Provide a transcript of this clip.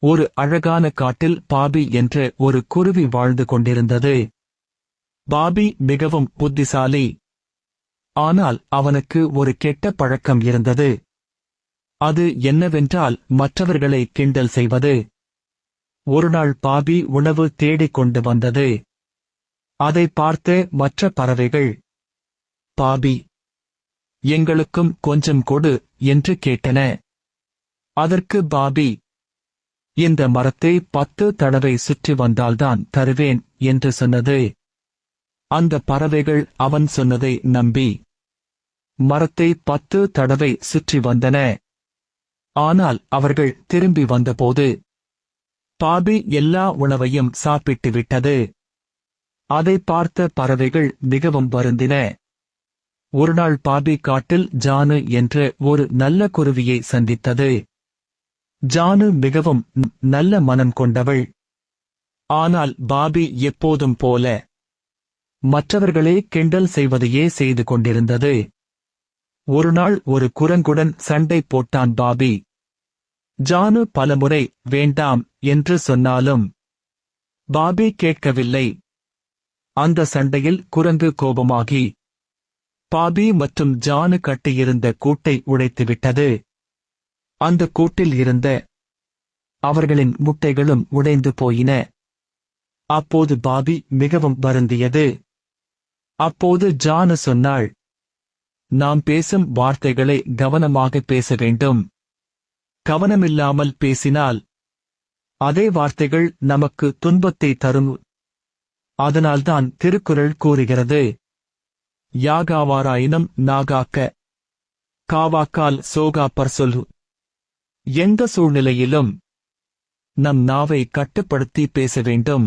ஒரு அழகான காட்டில் பாபி என்ற ஒரு குருவி வாழ்ந்து கொண்டிருந்தது. பாபி மிகவும் புத்திசாலி. ஆனால் அவனுக்கு ஒரு கெட்ட பழக்கம் இருந்தது. அது என்னவென்றால் மற்றவர்களை கிண்டல் செய்வது. ஒருநாள் பாபி உணவு தேடிக் கொண்டு வந்தது. அதை பார்த்த மற்ற பறவைகள், பாபி, எங்களுக்கும் கொஞ்சம் கொடு என்று கேட்டன. அதற்கு பாபி, இந்த மரத்தை 10 தடவை சுற்றி வந்தால்தான் தருவேன் என்று சொன்னது. அந்த பறவைகள் அவன் சொன்னதை நம்பி மரத்தை 10 தடவை சுற்றி வந்தன. ஆனால் அவர்கள் திரும்பி வந்தபோது பாபி எல்லா உணவையும் சாப்பிட்டு விட்டது. அதை பார்த்த பறவைகள் மிகவும் வருந்தின. ஒருநாள் பாபி காட்டில் ஜானு என்ற ஒரு நல்ல குருவியை சந்தித்தது. ஜானு மிகவும் நல்ல மனம் கொண்டவள். ஆனால் பாபி எப்போதும் போல மற்றவர்களே கிண்டல் செய்வதையே செய்து கொண்டிருந்தது. ஒருநாள் ஒரு குரங்குடன் சண்டை போட்டான் பாபி. ஜானு பலமுறை வேண்டாம் என்று சொன்னாலும் பாபி கேட்கவில்லை. அந்த சண்டையில் குரங்கு கோபமாகி பாபி மற்றும் ஜானு கட்டியிருந்த கூட்டை உடைத்துவிட்டது. அந்த கூட்டில் இருந்த அவர்களின் முட்டைகளும் உடைந்து போயின. அப்போது பாபி மிகவும் வருந்தியது. அப்போது ஜானு சொன்னாள், நாம் பேசும் வார்த்தைகளை கவனமாக பேச வேண்டும். கவனமில்லாமல் பேசினால் அதே வார்த்தைகள் நமக்கு துன்பத்தை தரும். அதனால்தான் திருக்குறள் கூறுகிறது, யாகாவாராயினும் நாகாக்க, காவாக்கால் சோகாப்பர் சொல்லு. எந்த சூழ்நிலையிலும் நம் நாவை கட்டுப்படுத்தி பேச வேண்டும்.